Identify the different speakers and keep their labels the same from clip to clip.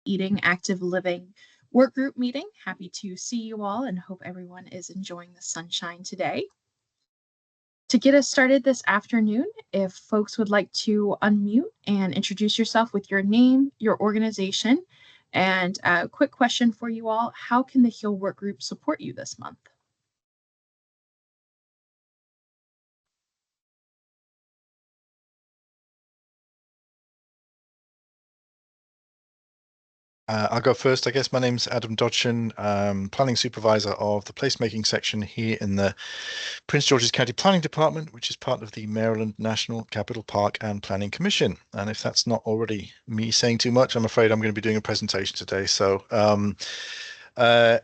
Speaker 1: Eating Active Living work group meeting. Happy to see you all and hope everyone is enjoying the sunshine today. To get us started this afternoon, if folks would like to unmute and introduce yourself with your name, your organization, and a quick question for you all, how can the HEAL work group support you this month?
Speaker 2: I'll go first. I guess my name's Adam Dodson, planning supervisor of the placemaking section here in the Prince George's County Planning Department, which is part of the Maryland National Capital Park and Planning Commission. And if that's not already me saying too much, I'm afraid I'm going to be doing a presentation today. So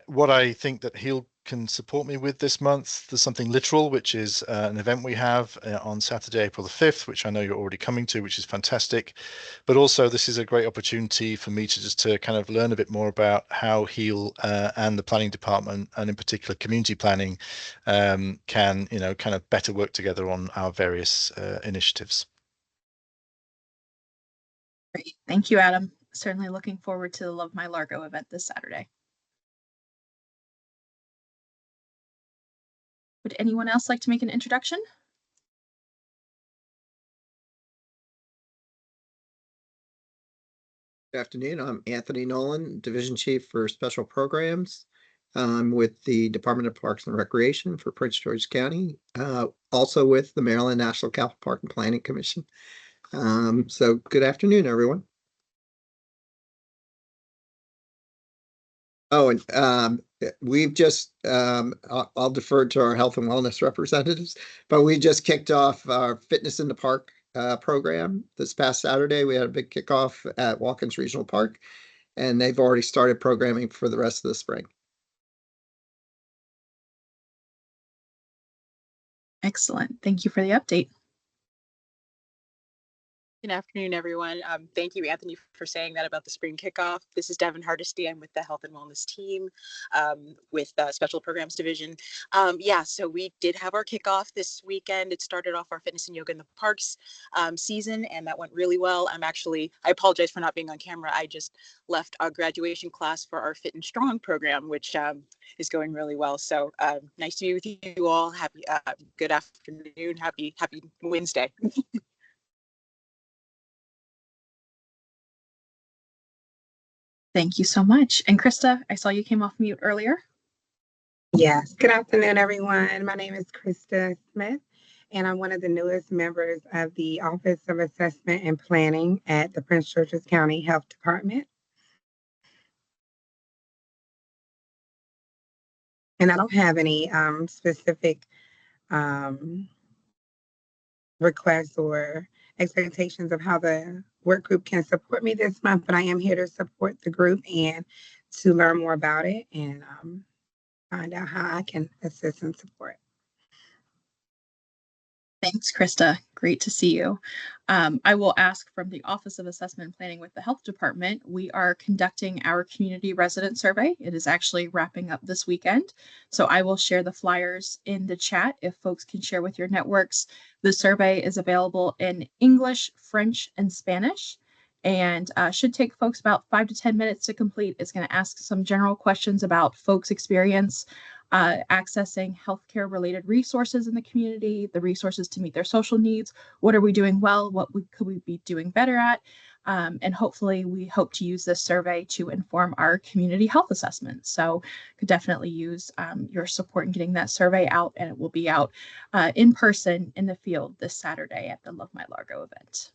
Speaker 2: what I think that HEAL can support me with this month, there's something literal, which is an event we have on Saturday, April the 5th, which I know you're already coming to, which is fantastic. But also this is a great opportunity for me to just to kind of learn a bit more about how HEAL and the planning department, and in particular community planning, can, kind of better work together on our various initiatives.
Speaker 1: Great. Thank you, Adam. Certainly looking forward to the Love My Largo event this Saturday. Would anyone else like to make an introduction?
Speaker 3: Good afternoon. I'm Anthony Nolan, Division Chief for Special Programs. I'm with the Department of Parks and Recreation for Prince George's County, also with the Maryland National Capital Park and Planning Commission. So good afternoon, everyone. Oh, and we've just, I'll defer to our health and wellness representatives, but we just kicked off our Fitness in the Park program this past Saturday. We had a big kickoff at Watkins Regional Park, and they've already started programming for the rest of the spring.
Speaker 1: Excellent. Thank you for the update.
Speaker 4: Good afternoon, everyone. Thank you, Anthony, for saying that about the spring kickoff. This is Devin Hardesty. I'm with the Health and Wellness team with the Special Programs Division. So we did have our kickoff this weekend. It started off our Fitness and Yoga in the Parks season, and that went really well. I apologize for not being on camera. I just left a graduation class for our Fit and Strong program, which is going really well. So nice to be with you all. Happy, good afternoon. Happy Wednesday.
Speaker 1: Thank you so much. And Krista, I saw you came off mute earlier.
Speaker 5: Yes. Good afternoon, everyone. My name is Krista Smith, and I'm one of the newest members of the Office of Assessment and Planning at the Prince George's County Health Department. And I don't have any specific requests or expectations of how the work group can support me this month, but I am here to support the group and to learn more about it and find out how I can assist and support.
Speaker 1: Thanks, Krista. Great to see you. I will ask from the Office of Assessment and Planning with the Health Department. We are conducting our community resident survey. It is actually wrapping up this weekend. So I will share the flyers in the chat if folks can share with your networks. The survey is available in English, French, and Spanish, and should take folks about 5 to 10 minutes to complete. It's going to ask some general questions about folks' experience accessing healthcare related resources in the community, the resources to meet their social needs. What are we doing well? What could we be doing better at? And hopefully we hope to use this survey to inform our community health assessment. So could definitely use your support in getting that survey out, and it will be out in person in the field this Saturday at the Love My Largo event.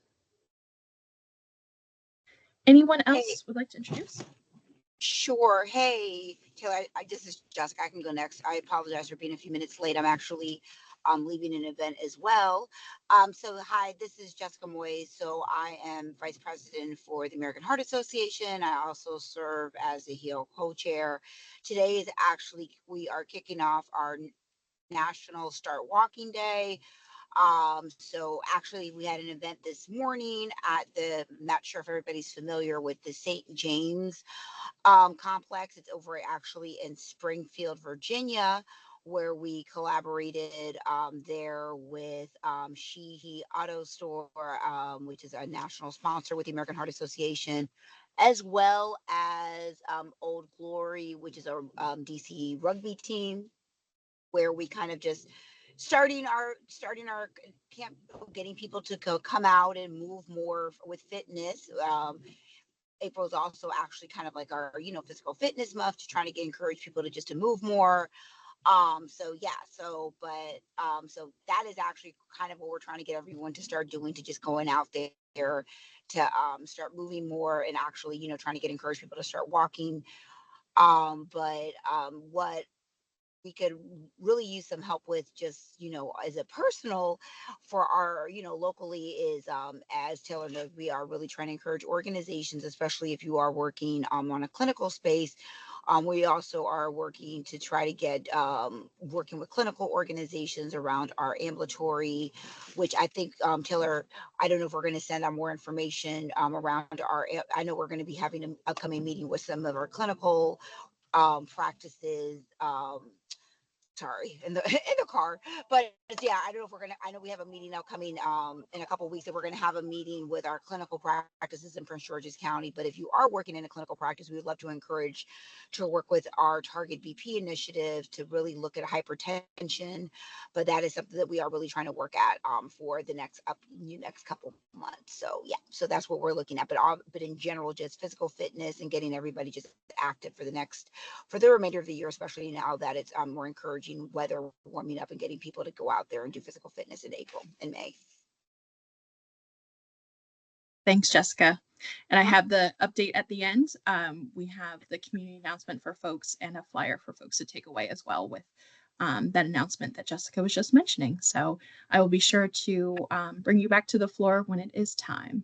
Speaker 1: Anyone else would like to introduce?
Speaker 6: Sure. Hey, Taylor, this is Jessica. I can go next. I apologize for being a few minutes late. I'm actually leaving an event as well. So hi, this is Jessica Moy. So I am Vice President for the American Heart Association. I also serve as the HEAL co-chair. Today is actually, we are kicking off our National Start Walking Day. So actually we had an event this morning at I'm not sure if everybody's familiar with the St. James complex. It's over actually in Springfield, Virginia, where we collaborated there with He Auto Store, which is a national sponsor with the American Heart Association, as well as Old Glory, which is a DC rugby team, where we kind of just starting our camp, getting people to come out and move more with fitness. April is also actually kind of like our, physical fitness month, to trying to encourage people to just to move more. So yeah, so that is actually kind of what we're trying to get everyone to start doing, to just going out there to start moving more, and actually, trying to encourage people to start walking. What we could really use some help with, just as a personal for our, locally, is as Taylor knows, we are really trying to encourage organizations, especially if you are working on a clinical space. We also are working to try to get working with clinical organizations around our ambulatory, which I think, Taylor, I don't know if we're going to send out more information around our, I know we're going to be having an upcoming meeting with some of our clinical practices, sorry, in the in the car. But yeah, I don't know if we're gonna, I know we have a meeting now coming in a couple of weeks, that we're gonna have a meeting with our clinical practices in Prince George's County. But if you are working in a clinical practice, we would love to encourage to work with our Target BP initiative to really look at hypertension. But that is something that we are really trying to work at for the next couple months. So yeah, so that's what we're looking at. But in general, just physical fitness and getting everybody just active for the remainder of the year, especially now that it's more encouraging weather warming up, and getting people to go out there and do physical fitness in April and May.
Speaker 1: Thanks, Jessica. And I have the update at the end. We have the community announcement for folks and a flyer for folks to take away as well, with that announcement that Jessica was just mentioning. So I will be sure to bring you back to the floor when it is time.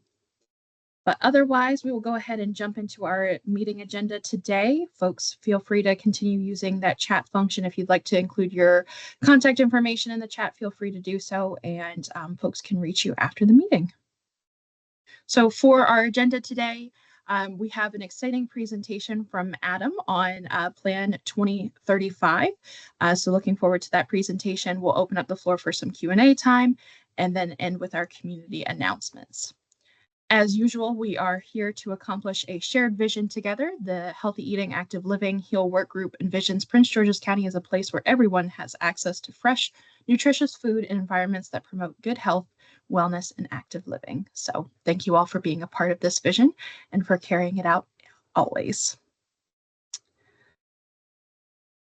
Speaker 1: But otherwise, we will go ahead and jump into our meeting agenda today. Folks, feel free to continue using that chat function. If you'd like to include your contact information in the chat, feel free to do so, and folks can reach you after the meeting. So for our agenda today, we have an exciting presentation from Adam on Plan 2035. So looking forward to that presentation. We'll open up the floor for some Q&A time, and then end with our community announcements. As usual, we are here to accomplish a shared vision together. The Healthy Eating, Active Living, HEAL Work Group envisions Prince George's County as a place where everyone has access to fresh, nutritious food in environments that promote good health, wellness, and active living. So thank you all for being a part of this vision and for carrying it out always.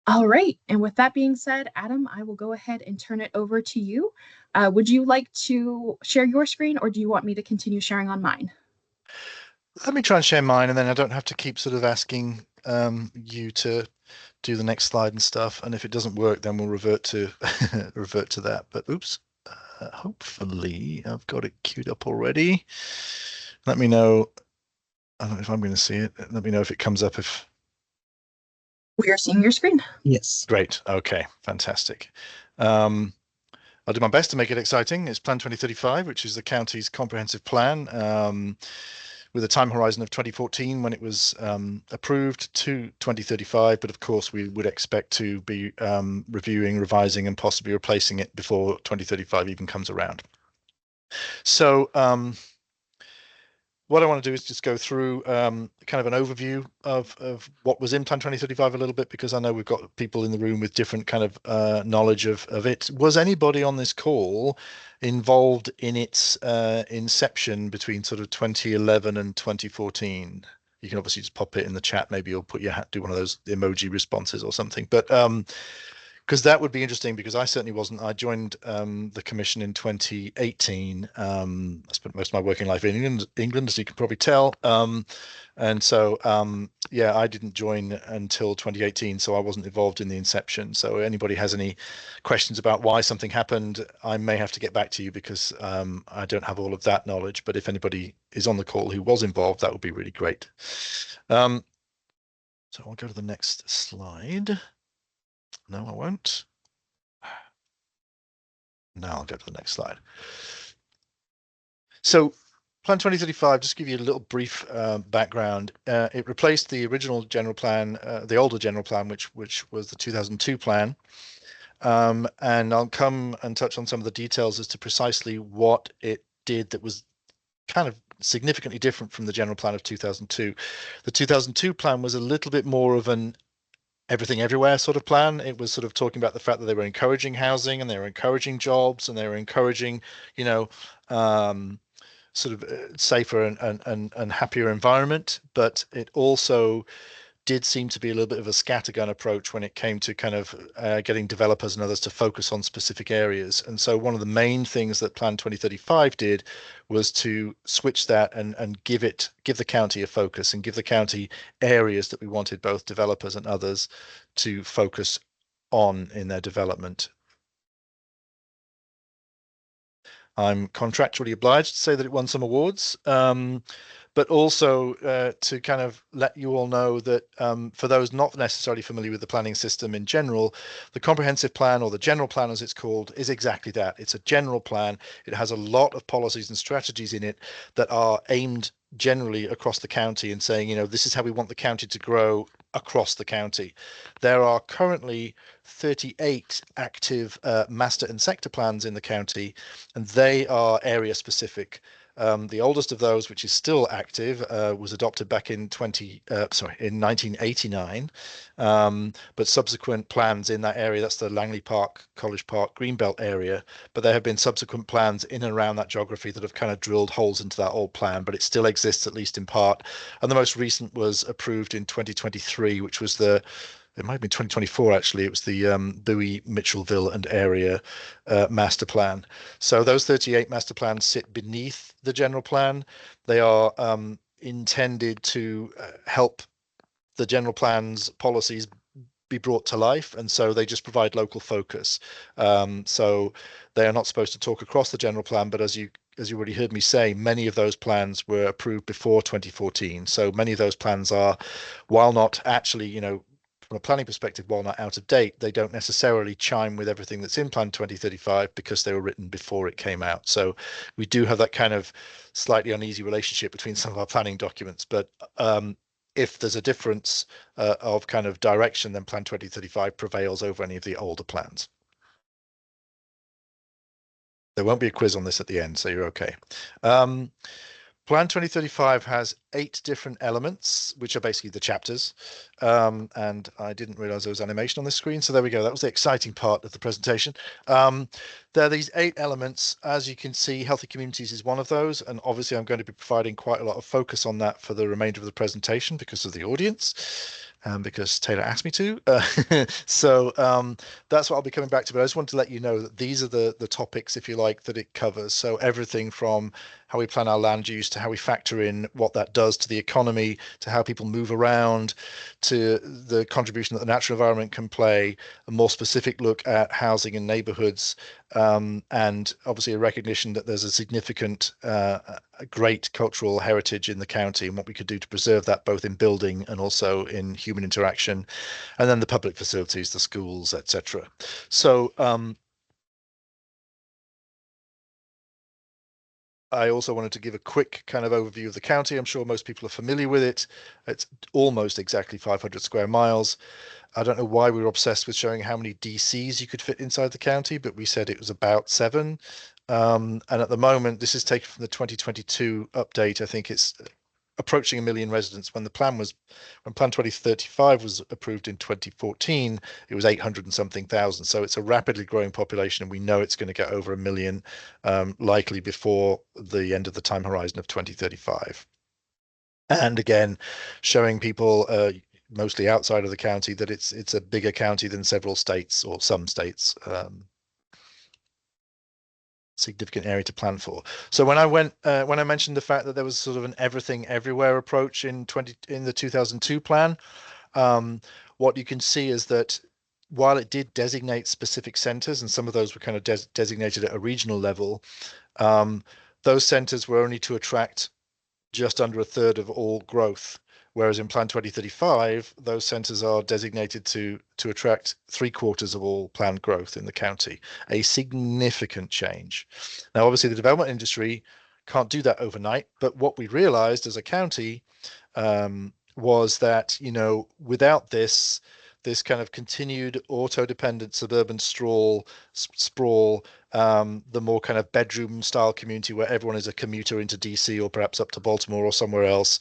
Speaker 1: All right, and with that being said, Adam, I will go ahead and turn it over to you. Would you like to share your screen, or do you want me to continue sharing on mine?
Speaker 2: Let me try and share mine, and then I don't have to keep sort of asking you to do the next slide and stuff. And if it doesn't work, then we'll revert to revert to that. But oops, hopefully I've got it queued up already. Let me know. I don't know if I'm going to see it. Let me know if it comes up. If
Speaker 1: we are seeing your screen.
Speaker 2: Yes. Great. Okay. Fantastic. I'll do my best to make it exciting. It's Plan 2035, which is the county's comprehensive plan, with a time horizon of 2014 when it was approved, to 2035. But of course, we would expect to be reviewing, revising, and possibly replacing it before 2035 even comes around. So what I want to do is just go through kind of an overview of what was in Plan 2035 a little bit, because I know we've got people in the room with different kind of knowledge of it. Was anybody on this call involved in its inception between sort of 2011 and 2014? You can obviously just pop it in the chat, maybe, or put your hat, do one of those emoji responses or something. But because that would be interesting, because I certainly wasn't. I joined the commission in 2018. I spent most of my working life in England, as you can probably tell. And so, yeah, I didn't join until 2018, so I wasn't involved in the inception. So anybody has any questions about why something happened, I may have to get back to you, because I don't have all of that knowledge. But if anybody is on the call who was involved, that would be really great. So I'll go to the next slide. No, I won't. Now I'll go to the next slide. So Plan 2035, just to give you a little brief background, it replaced the original general plan, the older general plan, which was the 2002 plan. And I'll come and touch on some of the details as to precisely what it did that was kind of significantly different from the general plan of 2002. The 2002 plan was a little bit more of an everything everywhere sort of plan. It was sort of talking about the fact that they were encouraging housing and they were encouraging jobs and they were encouraging, sort of safer and happier environment. But it also did seem to be a little bit of a scattergun approach when it came to kind of getting developers and others to focus on specific areas. And so one of the main things that Plan 2035 did was to switch that and give the county a focus and give the county areas that we wanted both developers and others to focus on in their development. I'm contractually obliged to say that it won some awards. But also to kind of let you all know that for those not necessarily familiar with the planning system in general, the comprehensive plan, or the general plan as it's called, is exactly that. It's a general plan. It has a lot of policies and strategies in it that are aimed generally across the county and saying, this is how we want the county to grow across the county. There are currently 38 active master and sector plans in the county, and they are area specific. The oldest of those, which is still active, was adopted back in 1989. But subsequent plans in that area, that's the Langley Park, College Park, Greenbelt area. But there have been subsequent plans in and around that geography that have kind of drilled holes into that old plan, but it still exists, at least in part. And the most recent was approved in 2023, which was it might have been 2024 actually. It was the Bowie, Mitchellville and area master plan. So those 38 master plans sit beneath the general plan. They are intended to help the general plan's policies be brought to life, and so they just provide local focus. So they are not supposed to talk across the general plan, but as you already heard me say, many of those plans were approved before 2014. So many of those plans are, while not actually, from a planning perspective, while not out of date, they don't necessarily chime with everything that's in Plan 2035 because they were written before it came out. So we do have that kind of slightly uneasy relationship between some of our planning documents. But if there's a difference of kind of direction, then Plan 2035 prevails over any of the older plans. There won't be a quiz on this at the end, so you're okay. Plan 2035 has 8 different elements, which are basically the chapters. And I didn't realize there was animation on the screen. So there we go. That was the exciting part of the presentation. There are these 8 elements. As you can see, healthy communities is one of those. And obviously, I'm going to be providing quite a lot of focus on that for the remainder of the presentation because of the audience. Because Taylor asked me to. So that's what I'll be coming back to. But I just wanted to let you know that these are the topics, if you like, that it covers. So everything from how we plan our land use to how we factor in what that does to the economy, to how people move around, to the contribution that the natural environment can play, a more specific look at housing and neighborhoods, and obviously a recognition that there's a significant, a great cultural heritage in the county and what we could do to preserve that both in building and also in human interaction, and then the public facilities, the schools, etc. So I also wanted to give a quick kind of overview of the county. I'm sure most people are familiar with it. It's almost exactly 500 square miles. I don't know why we were obsessed with showing how many DCs you could fit inside the county, but we said it was about 7. And at the moment, this is taken from the 2022 update. I think it's approaching 1 million residents. When Plan 2035 was approved in 2014, it was 800 and something thousand. So it's a rapidly growing population, and we know it's going to get over 1 million, likely before the end of the time horizon of 2035. And again, showing people mostly outside of the county that it's a bigger county than several states or some states. Significant area to plan for. So when I mentioned the fact that there was sort of an everything everywhere approach in the 2002 plan, what you can see is that while it did designate specific centers, and some of those were kind of designated at a regional level, those centers were only to attract just under 1/3 of all growth. Whereas in Plan 2035, those centres are designated to attract 3/4 of all planned growth in the county, a significant change. Now, obviously, the development industry can't do that overnight, but what we realised as a county was that, without this, this kind of continued auto-dependent suburban sprawl, the more kind of bedroom style community where everyone is a commuter into DC or perhaps up to Baltimore or somewhere else.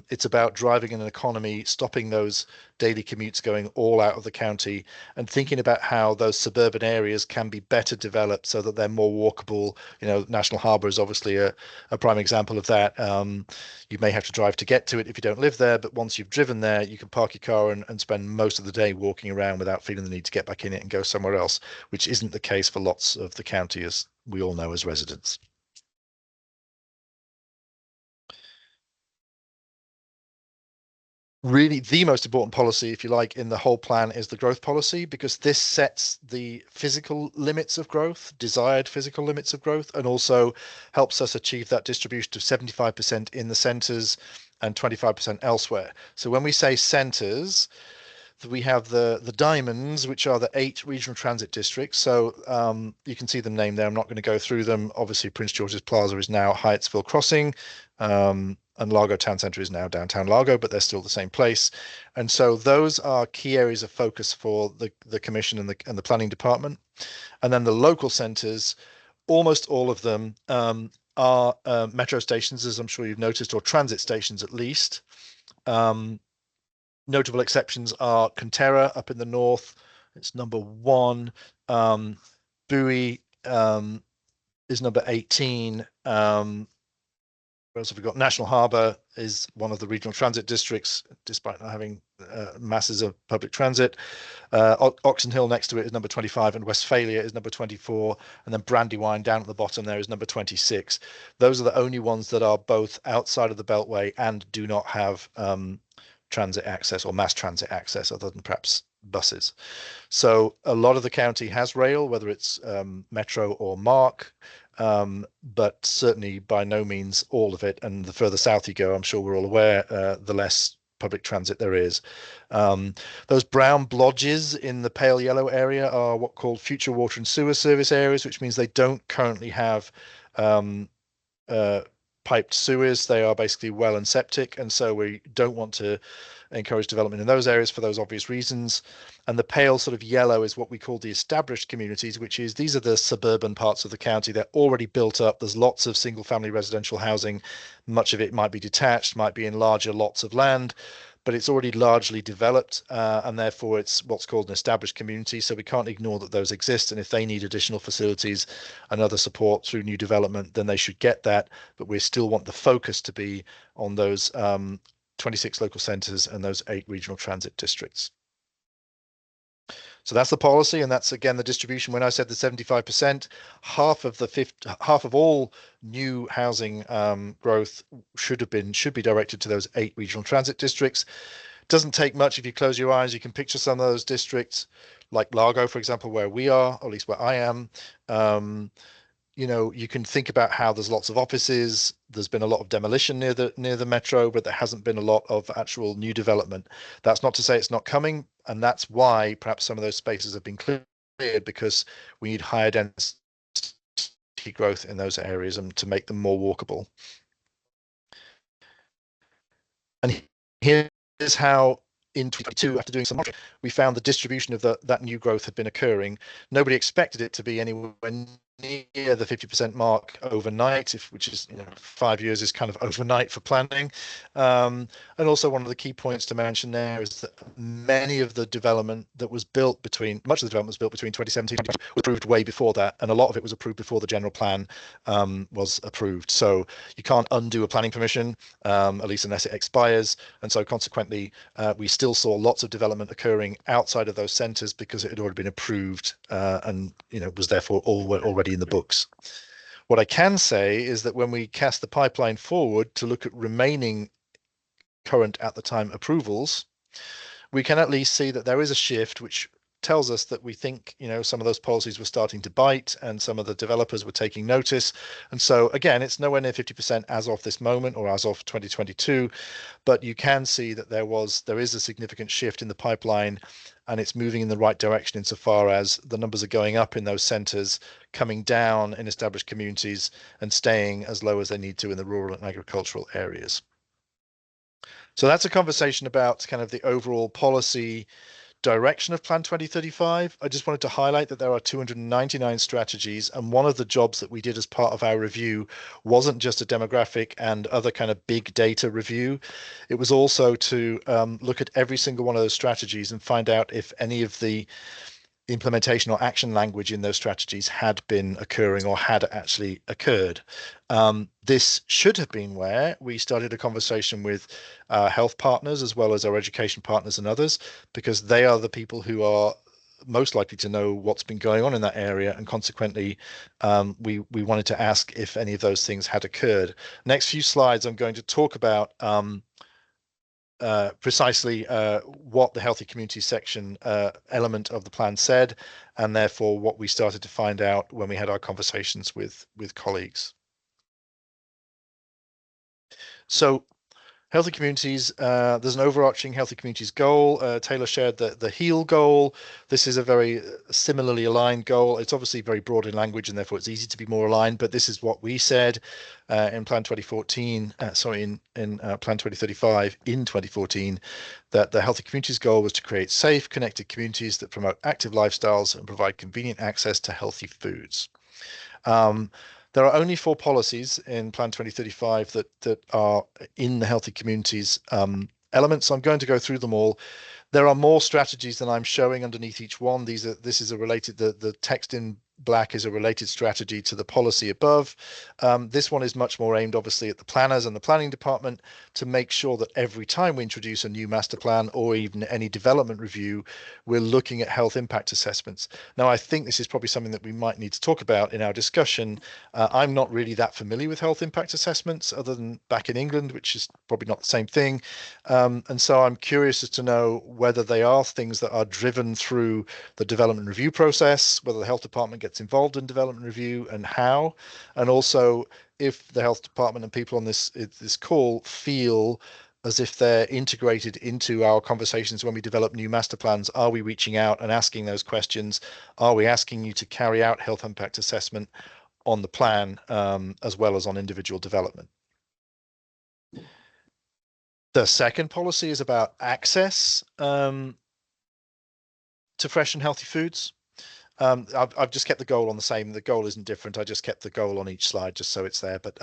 Speaker 2: It's about driving an economy, stopping those daily commutes going all out of the county, and thinking about how those suburban areas can be better developed so that they're more walkable. National Harbour is obviously a prime example of that. You may have to drive to get to it if you don't live there, but once you've driven there, you can park your car and spend most of the day walking around without feeling the need to get back in it and go somewhere else, which isn't the case for lots of the county, as we all know as residents. Really, the most important policy, if you like, in the whole plan is the growth policy, because this sets the physical limits of growth, desired physical limits of growth, and also helps us achieve that distribution of 75% in the centres and 25% elsewhere. So when we say centres, we have the diamonds, which are the 8 regional transit districts. So you can see them named there. I'm not going to go through them. Obviously, Prince George's Plaza is now Hyattsville Crossing, and Largo Town Centre is now downtown Largo, but they're still the same place. And so those are key areas of focus for the Commission and the Planning Department. And then the local centres, almost all of them are metro stations, as I'm sure you've noticed, or transit stations at least. Notable exceptions are Conterra up in the north. It's number 1. Bowie is number 18. Where else have we got? National Harbour is one of the regional transit districts, despite not having masses of public transit. Oxon Hill next to it is number 25, and Westphalia is number 24, and then Brandywine down at the bottom there is number 26. Those are the only ones that are both outside of the Beltway and do not have transit access or mass transit access, other than perhaps buses. So a lot of the county has rail, whether it's Metro or MARC, but certainly by no means all of it. And the further south you go, I'm sure we're all aware, the less public transit there is. Those brown blodges in the pale yellow area are what called future water and sewer service areas, which means they don't currently have piped sewers. They are basically well and septic, and so we don't want to encourage development in those areas for those obvious reasons. And the pale sort of yellow is what we call the established communities, which is these are the suburban parts of the county. They're already built up. There's lots of single family residential housing. Much of it might be detached, might be in larger lots of land, but it's already largely developed, and therefore it's what's called an established community. So we can't ignore that those exist, and if they need additional facilities and other support through new development, then they should get that. But we still want the focus to be on those 26 local centres and those 8 regional transit districts. So that's the policy, and that's again the distribution. When I said the 75%, half of all new housing growth should be directed to those 8 regional transit districts. Doesn't take much. If you close your eyes, you can picture some of those districts, like Largo, for example, where we are, or at least where I am. You can think about how there's lots of offices. There's been a lot of demolition near the metro, but there hasn't been a lot of actual new development. That's not to say it's not coming, and that's why perhaps some of those spaces have been cleared, because we need higher density growth in those areas and to make them more walkable. And here's how in 2022, after doing some modeling, we found the distribution of that new growth had been occurring. Nobody expected it to be anywhere near the 50% mark overnight, which is 5 years is kind of overnight for planning. And also one of the key points to mention there is that much of the development was built between 2017 and was approved way before that, and a lot of it was approved before the general plan was approved. So you can't undo a planning permission, at least unless it expires. And so consequently, we still saw lots of development occurring outside of those centres because it had already been approved and was therefore already in the books. What I can say is that when we cast the pipeline forward to look at remaining current at the time approvals, we can at least see that there is a shift which tells us that we think some of those policies were starting to bite and some of the developers were taking notice. And so again, it's nowhere near 50% as of this moment or as of 2022, but you can see that there is a significant shift in the pipeline, and it's moving in the right direction insofar as the numbers are going up in those centres, coming down in established communities, and staying as low as they need to in the rural and agricultural areas. So that's a conversation about kind of the overall policy direction of Plan 2035, I just wanted to highlight that there are 299 strategies, and one of the jobs that we did as part of our review wasn't just a demographic and other kind of big data review. It was also to look at every single one of those strategies and find out if any of the implementation or action language in those strategies had been occurring or had actually occurred. This should have been where we started a conversation with health partners as well as our education partners and others, because they are the people who are most likely to know what's been going on in that area, and consequently we wanted to ask if any of those things had occurred. Next few slides I'm going to talk about precisely what the healthy communities section element of the plan said, and therefore what we started to find out when we had our conversations with colleagues. So healthy communities, there's an overarching healthy communities goal. Taylor shared the HEAL goal. This is a very similarly aligned goal. It's obviously very broad in language, and therefore it's easy to be more aligned, but this is what we said in Plan 2014, in Plan 2035 in 2014, that the healthy communities goal was to create safe, connected communities that promote active lifestyles and provide convenient access to healthy foods. There are only 4 policies in Plan 2035 that are in the healthy communities elements. So I'm going to go through them all. There are more strategies than I'm showing underneath each one. This is a related, the text in black is a related strategy to the policy above. This one is much more aimed obviously at the planners and the planning department to make sure that every time we introduce a new master plan or even any development review, we're looking at health impact assessments. Now, I think this is probably something that we might need to talk about in our discussion. I'm not really that familiar with health impact assessments other than back in England, which is probably not the same thing. And so I'm curious as to know whether they are things that are driven through the development review process, whether the health department gets involved in development review and how, and also if the health department and people on this call feel as if they're integrated into our conversations when we develop new master plans. Are we reaching out and asking those questions? Are we asking you to carry out health impact assessment on the plan as well as on individual development? The second policy is about access to fresh and healthy foods. I've just kept the goal on the same. The goal isn't different. I just kept the goal on each slide just so it's there. But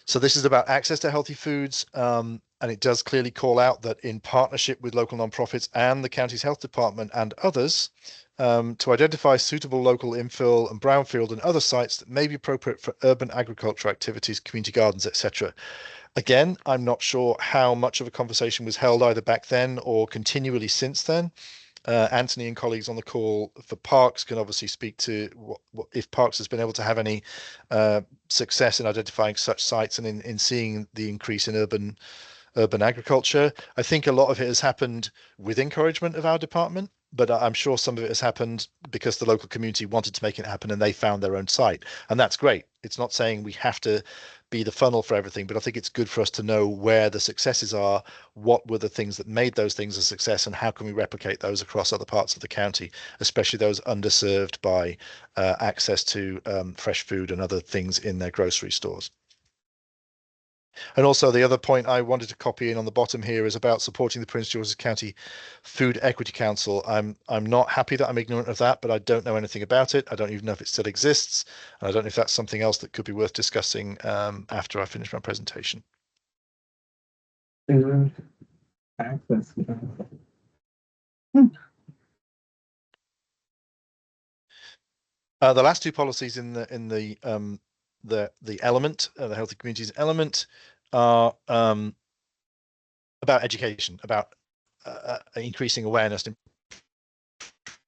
Speaker 2: so this is about access to healthy foods, and it does clearly call out that in partnership with local nonprofits and the county's health department and others, to identify suitable local infill and brownfield and other sites that may be appropriate for urban agriculture activities, community gardens, etc. Again, I'm not sure how much of a conversation was held either back then or continually since then. Anthony and colleagues on the call for Parks can obviously speak to what if Parks has been able to have any success in identifying such sites and in seeing the increase in urban agriculture. I think a lot of it has happened with encouragement of our department, but I'm sure some of it has happened because the local community wanted to make it happen and they found their own site. And that's great. It's not saying we have to be the funnel for everything, but I think it's good for us to know where the successes are, what were the things that made those things a success, and how can we replicate those across other parts of the county, especially those underserved by access to fresh food and other things in their grocery stores. And also the other point I wanted to copy in on the bottom here is about supporting the Prince George's County Food Equity Council. I'm not happy that I'm ignorant of that, but I don't know anything about it. I don't even know if it still exists. And I don't know if that's something else that could be worth discussing after I finish my presentation.
Speaker 5: Access.
Speaker 2: The last 2 policies in the element, the healthy communities element, are about education, about increasing awareness,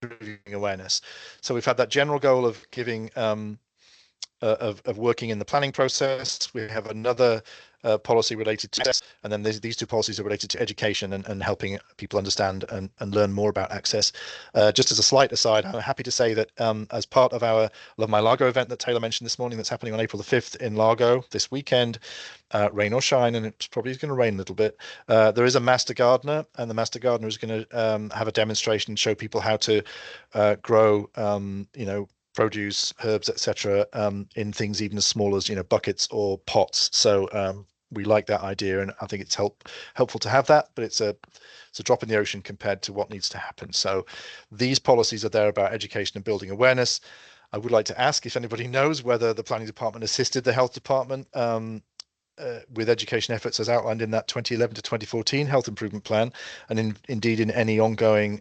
Speaker 2: improving awareness. So we've had that general goal of giving of working in the planning process. We have another policy related to access, and then these 2 policies are related to education and helping people understand and learn more about access. Just as a slight aside, I'm happy to say that as part of our Love My Largo event that Taylor mentioned this morning, that's happening on April the 5th in Largo this weekend, rain or shine, and it's probably going to rain a little bit, there is a master gardener, and the master gardener is going to have a demonstration and show people how to grow produce, herbs, etc., in things even as small as buckets or pots. So we like that idea, and I think it's helpful to have that, but it's a drop in the ocean compared to what needs to happen. So these policies are there about education and building awareness. I would like to ask if anybody knows whether the planning department assisted the health department with education efforts as outlined in that 2011 to 2014 health improvement plan, and indeed in any ongoing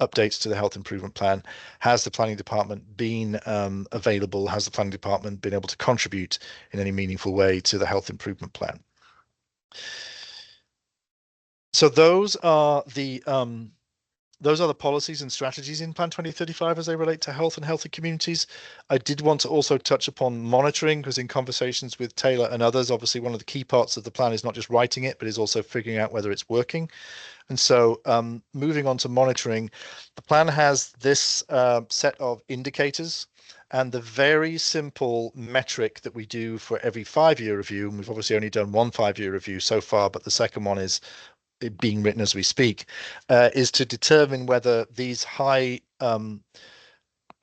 Speaker 2: updates to the health improvement plan. Has the planning department been available? Has the planning department been able to contribute in any meaningful way to the health improvement plan? So those are the policies and strategies in Plan 2035 as they relate to health and healthy communities. I did want to also touch upon monitoring, because in conversations with Taylor and others, obviously one of the key parts of the plan is not just writing it, but is also figuring out whether it's working. And so moving on to monitoring, the plan has this set of indicators, and the very simple metric that we do for every 5-year review, and we've obviously only done one 5-year review so far, but the second one is being written as we speak, is to determine whether these high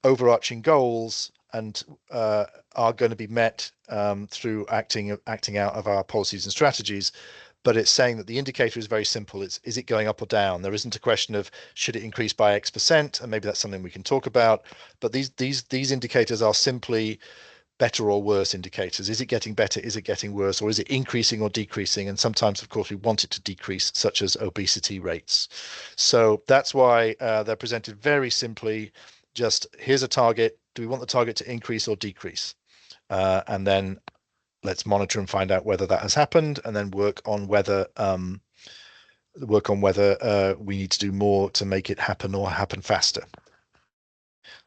Speaker 2: overarching goals and are going to be met through acting out of our policies and strategies. But it's saying that the indicator is very simple. Is it going up or down? There isn't a question of should it increase by X%, and maybe that's something we can talk about. But these indicators are simply better or worse indicators. Is it getting better? Is it getting worse? Or is it increasing or decreasing? And sometimes, of course, we want it to decrease, such as obesity rates. So that's why they're presented very simply. Just here's a target. Do we want the target to increase or decrease? And then let's monitor and find out whether that has happened, and then work on whether we need to do more to make it happen or happen faster.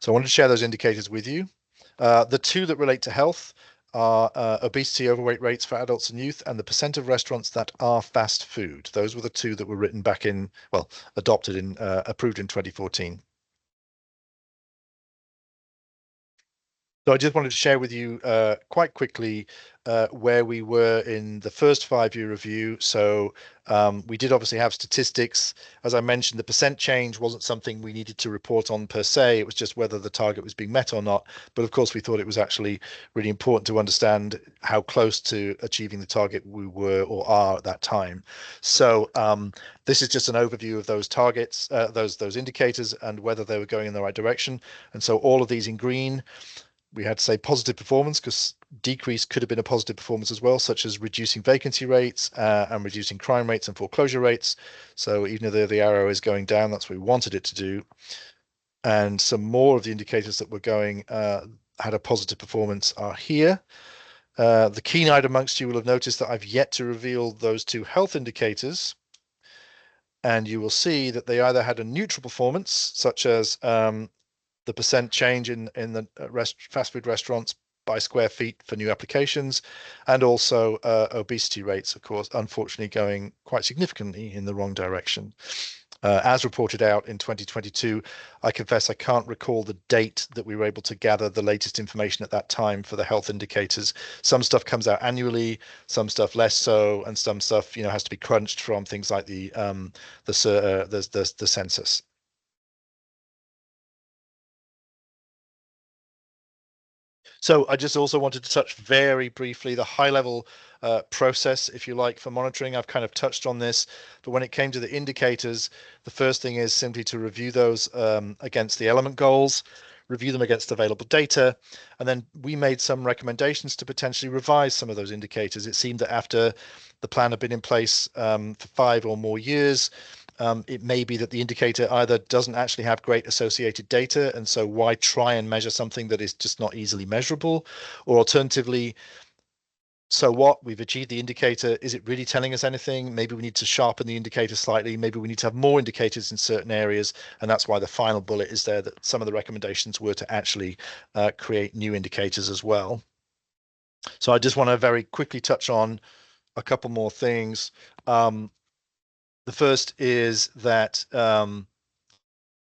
Speaker 2: So I wanted to share those indicators with you. The two that relate to health are obesity, overweight rates for adults and youth, and the percent of restaurants that are fast food. Those were the two that were written back in, well, approved in 2014. So I just wanted to share with you quite quickly where we were in the first 5-year review. So we did obviously have statistics. As I mentioned, the percent change wasn't something we needed to report on per se. It was just whether the target was being met or not. But of course, we thought it was actually really important to understand how close to achieving the target we were or are at that time. So this is just an overview of those targets, those indicators, and whether they were going in the right direction. And so all of these in green, we had to say positive performance, because decrease could have been a positive performance as well, such as reducing vacancy rates and reducing crime rates and foreclosure rates. So even though the arrow is going down, that's what we wanted it to do. And some more of the indicators that were going had a positive performance are here. The keen-eyed amongst you will have noticed that I've yet to reveal those two health indicators. And you will see that they either had a neutral performance, such as the percent change in the fast food restaurants by square feet for new applications, and also obesity rates, of course, unfortunately going quite significantly in the wrong direction. As reported out in 2022, I confess I can't recall the date that we were able to gather the latest information at that time for the health indicators. Some stuff comes out annually, some stuff less so, and some stuff has to be crunched from things like the census. So I just also wanted to touch very briefly the high-level process, if you like, for monitoring. I've kind of touched on this, but when it came to the indicators, the first thing is simply to review those against the element goals, review them against available data, and then we made some recommendations to potentially revise some of those indicators. It seemed that after the plan had been in place for 5 or more years, it may be that the indicator either doesn't actually have great associated data, and so why try and measure something that is just not easily measurable? Or alternatively, so what? We've achieved the indicator. Is it really telling us anything? Maybe we need to sharpen the indicator slightly. Maybe we need to have more indicators in certain areas, and that's why the final bullet is there, that some of the recommendations were to actually create new indicators as well. So I just want to very quickly touch on a couple more things. The first is that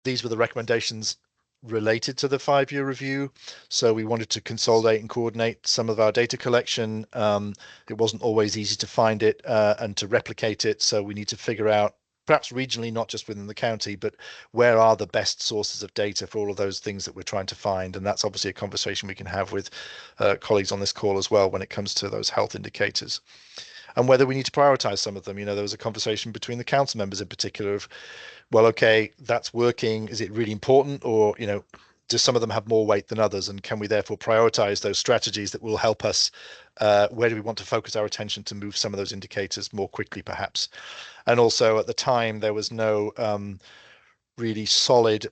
Speaker 2: these were the recommendations related to the 5-year review. So we wanted to consolidate and coordinate some of our data collection. It wasn't always easy to find it and to replicate it. So we need to figure out, perhaps regionally, not just within the county, but where are the best sources of data for all of those things that we're trying to find. And that's obviously a conversation we can have with colleagues on this call as well when it comes to those health indicators. and whether we need to prioritize some of them. There was a conversation between the council members in particular of, well, okay, that's working. Is it really important? Or, do some of them have more weight than others? And can we therefore prioritize those strategies that will help us? Where do we want to focus our attention to move some of those indicators more quickly, perhaps? And also at the time, there was no really solid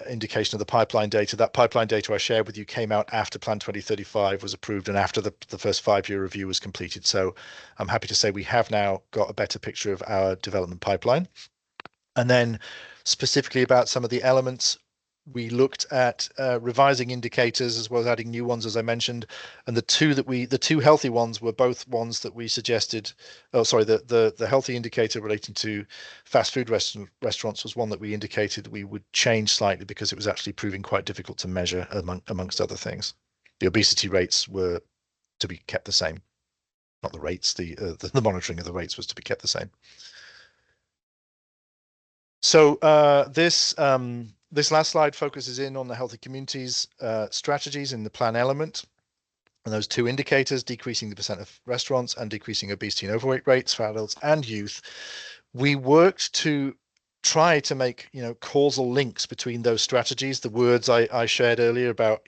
Speaker 2: indication of the pipeline data. That pipeline data I shared with you came out after Plan 2035 was approved and after the first 5-year review was completed. So I'm happy to say we have now got a better picture of our development pipeline. And then specifically about some of the elements, we looked at revising indicators as well as adding new ones, as I mentioned. And the two healthy ones were both ones that we suggested. Oh, sorry, the healthy indicator relating to fast food restaurants was one that we indicated we would change slightly because it was actually proving quite difficult to measure amongst other things. The obesity rates were to be kept the same, not the rates. The monitoring of the rates was to be kept the same. So this last slide focuses in on the healthy communities strategies in the plan element. And those two indicators, decreasing the percent of restaurants and decreasing obesity and overweight rates for adults and youth. We worked to try to make, causal links between those strategies. The words I shared earlier about,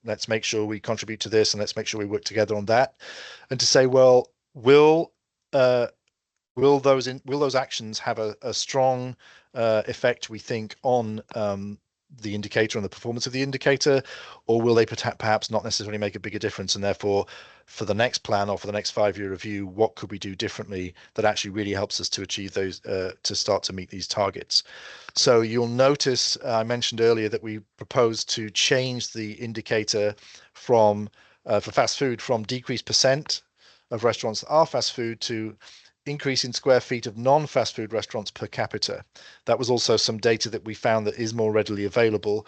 Speaker 2: let's make sure we contribute to this and let's make sure we work together on that. And to say, well, will those actions have a strong effect, we think, on the indicator and the performance of the indicator, or will they perhaps not necessarily make a bigger difference? And therefore, for the next plan or for the next 5-year review, what could we do differently that actually really helps us to achieve those, to start to meet these targets? So you'll notice I mentioned earlier that we proposed to change the indicator from for fast food from decreased percent of restaurants that are fast food to increase in square feet of non-fast food restaurants per capita. That was also some data that we found that is more readily available.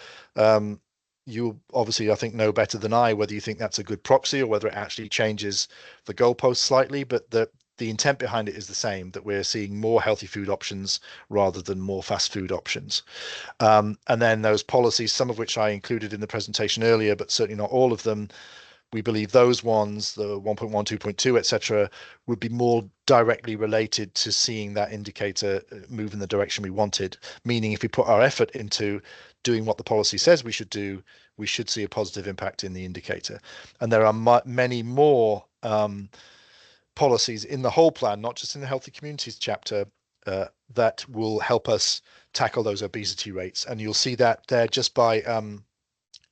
Speaker 2: You obviously, I think, know better than I whether you think that's a good proxy or whether it actually changes the goalpost slightly, but the intent behind it is the same, that we're seeing more healthy food options rather than more fast food options. And then those policies, some of which I included in the presentation earlier, but certainly not all of them, we believe those ones, the 1.1, 2.2, etc., would be more directly related to seeing that indicator move in the direction we wanted. Meaning, if we put our effort into doing what the policy says we should do, we should see a positive impact in the indicator. And there are many more policies in the whole plan, not just in the Healthy Communities chapter, that will help us tackle those obesity rates. And you'll see that there just by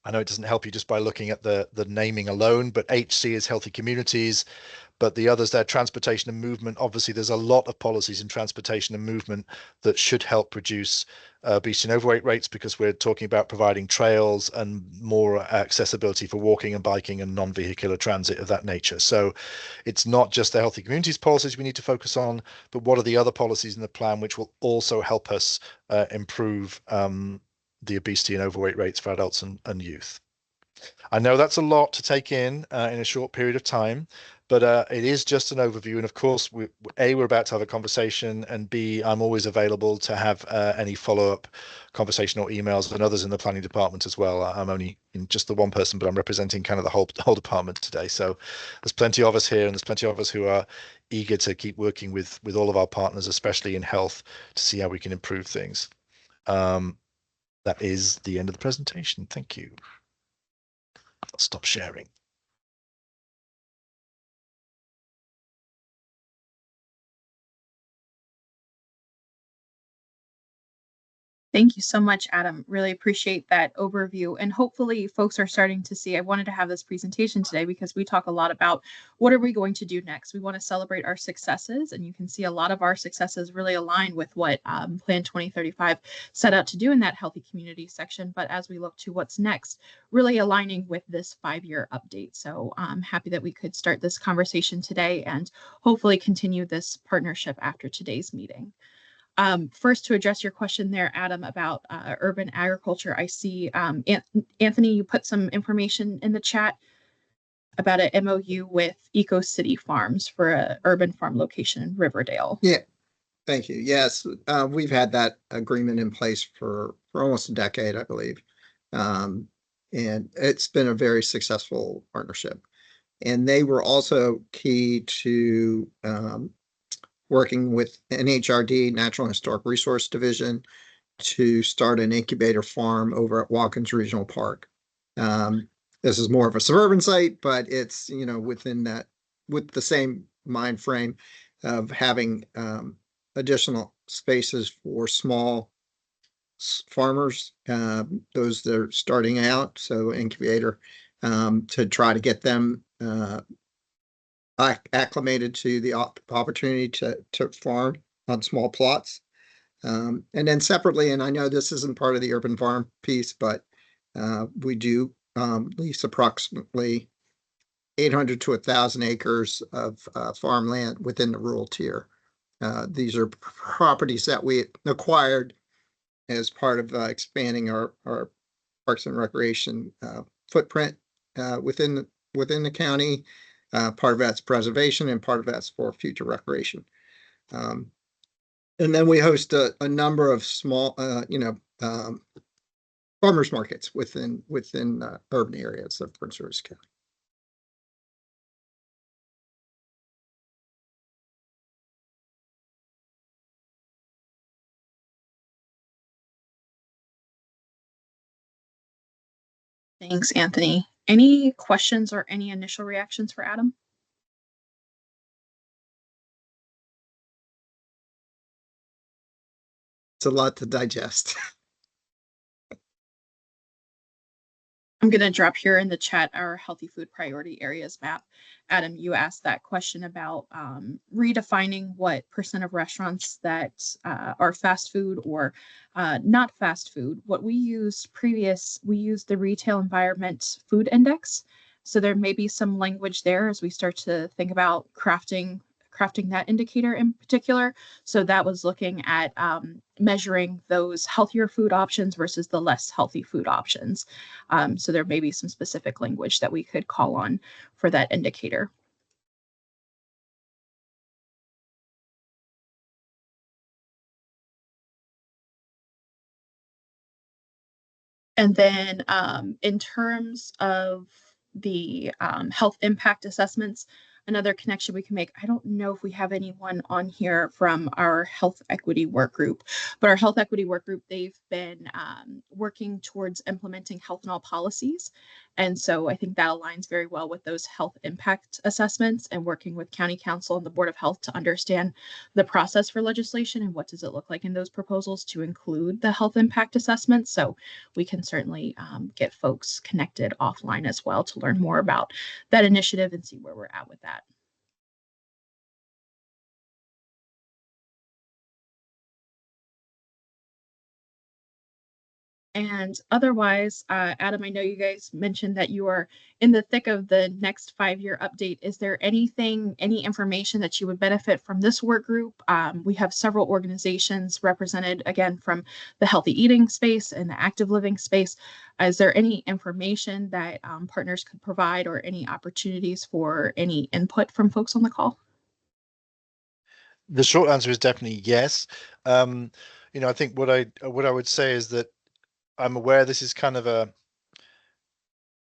Speaker 2: I know it doesn't help you just by looking at the naming alone, but HC is healthy communities, but the others there, transportation and movement. Obviously, there's a lot of policies in transportation and movement that should help reduce obesity and overweight rates, because we're talking about providing trails and more accessibility for walking and biking and non-vehicular transit of that nature. So it's not just the healthy communities policies we need to focus on, but what are the other policies in the plan which will also help us improve the obesity and overweight rates for adults and youth. I know that's a lot to take in a short period of time, but it is just an overview. And of course, we're about to have a conversation, and B, I'm always available to have any follow-up conversation or emails, and others in the planning department as well. I'm only just the one person, but I'm representing kind of the whole department today. So there's plenty of us here, and there's plenty of us who are eager to keep working with all of our partners, especially in health, to see how we can improve things. That is the end of the presentation. Thank you. I'll stop sharing.
Speaker 1: Thank you so much, Adam. Really appreciate that overview. And hopefully folks are starting to see, I wanted to have this presentation today because we talk a lot about what are we going to do next? We want to celebrate our successes, and you can see a lot of our successes really align with what Plan 2035 set out to do in that healthy community section. But as we look to what's next, really aligning with this 5-year update. So I'm happy that we could start this conversation today and hopefully continue this partnership after today's meeting. First, to address your question there, Adam, about urban agriculture, I see, Anthony, you put some information in the chat about an MOU with Eco City Farms for an urban farm location in Riverdale.
Speaker 3: Yeah, thank you. Yes, we've had that agreement in place for almost a decade, I believe. And it's been a very successful partnership. And they were also key to working with NHRD, Natural and Historic Resource Division, to start an incubator farm over at Watkins Regional Park. This is more of a suburban site, but it's, you know, within that, with the same mind frame of having additional spaces for small farmers, those that are starting out. So incubator, to try to get them acclimated to the opportunity to farm on small plots. And then separately, and I know this isn't part of the urban farm piece, but we do lease approximately 800 to 1,000 acres of farmland within the rural tier. These are properties that we acquired as part of expanding our Parks and Recreation footprint within the county. Part of that's preservation and part of that's for future recreation. And then we host a number of small, farmers markets within urban areas of Prince George's County.
Speaker 1: Thanks, Anthony. Any questions or any initial reactions for Adam?
Speaker 3: It's a lot to digest.
Speaker 1: I'm going to drop here in the chat our healthy food priority areas map. Adam, you asked that question about redefining what percent of restaurants that are fast food or not fast food. What we used we used the Retail Environment Food Index. So there may be some language there as we start to think about crafting that indicator in particular. So that was looking at measuring those healthier food options versus the less healthy food options. So there may be some specific language that we could call on for that indicator. And then in terms of the health impact assessments, another connection we can make, I don't know if we have anyone on here from our health equity work group, but our health equity work group, they've been working towards implementing health and all policies. And so I think that aligns very well with those health impact assessments and working with County Council and the Board of Health to understand the process for legislation and what does it look like in those proposals to include the health impact assessments. So we can certainly get folks connected offline as well to learn more about that initiative and see where we're at with that. And otherwise, Adam, I know you guys mentioned that you are in the thick of the next 5-year update. Is there any information that you would benefit from this work group? We have several organizations represented, again, from the healthy eating space and the active living space. Is there any information that partners could provide or any opportunities for any input from folks on the call?
Speaker 2: The short answer is definitely yes. I think what I would say is that I'm aware this is kind of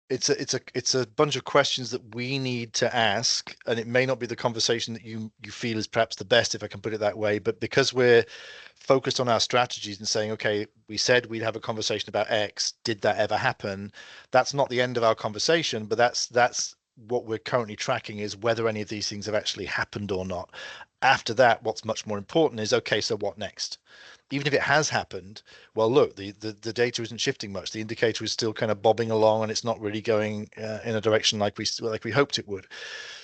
Speaker 2: it's a bunch of questions that we need to ask, and it may not be the conversation that you feel is perhaps the best, if I can put it that way. But because we're focused on our strategies and saying, okay, we said we'd have a conversation about X, did that ever happen? That's not the end of our conversation, but that's what we're currently tracking, is whether any of these things have actually happened or not. After that, what's much more important is, okay, so what next? Even if it has happened, well, look, the data isn't shifting much. The indicator is still kind of bobbing along, and it's not really going in a direction like we hoped it would.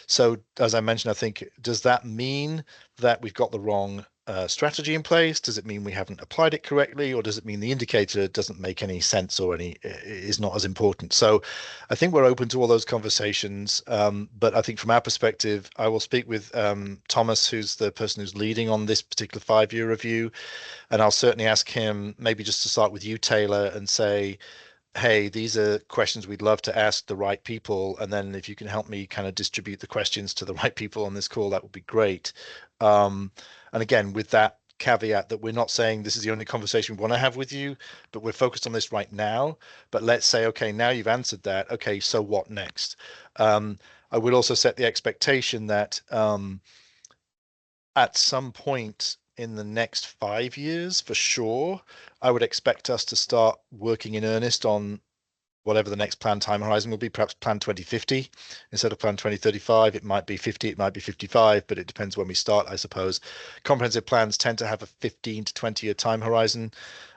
Speaker 2: So, as I mentioned, I think, does that mean that we've got the wrong strategy in place? Does it mean we haven't applied it correctly, or does it mean the indicator doesn't make any sense or is not as important? So I think we're open to all those conversations, but I think from our perspective, I will speak with Thomas, who's the person who's leading on this particular 5-year review, and I'll certainly ask him, maybe just to start with you, Taylor, and say, hey, these are questions we'd love to ask the right people. And then if you can help me kind of distribute the questions to the right people on this call, that would be great. And again, with that caveat that we're not saying this is the only conversation we want to have with you, but we're focused on this right now. But let's say, okay, now you've answered that. Okay, so what next? I would also set the expectation that at some point in the next 5 years, for sure, I would expect us to start working in earnest on whatever the next planned time horizon will be, perhaps plan 2050 instead of plan 2035. It might be 50, it might be 55, but it depends when we start, I suppose. Comprehensive plans tend to have a 15 to 20-year time horizon.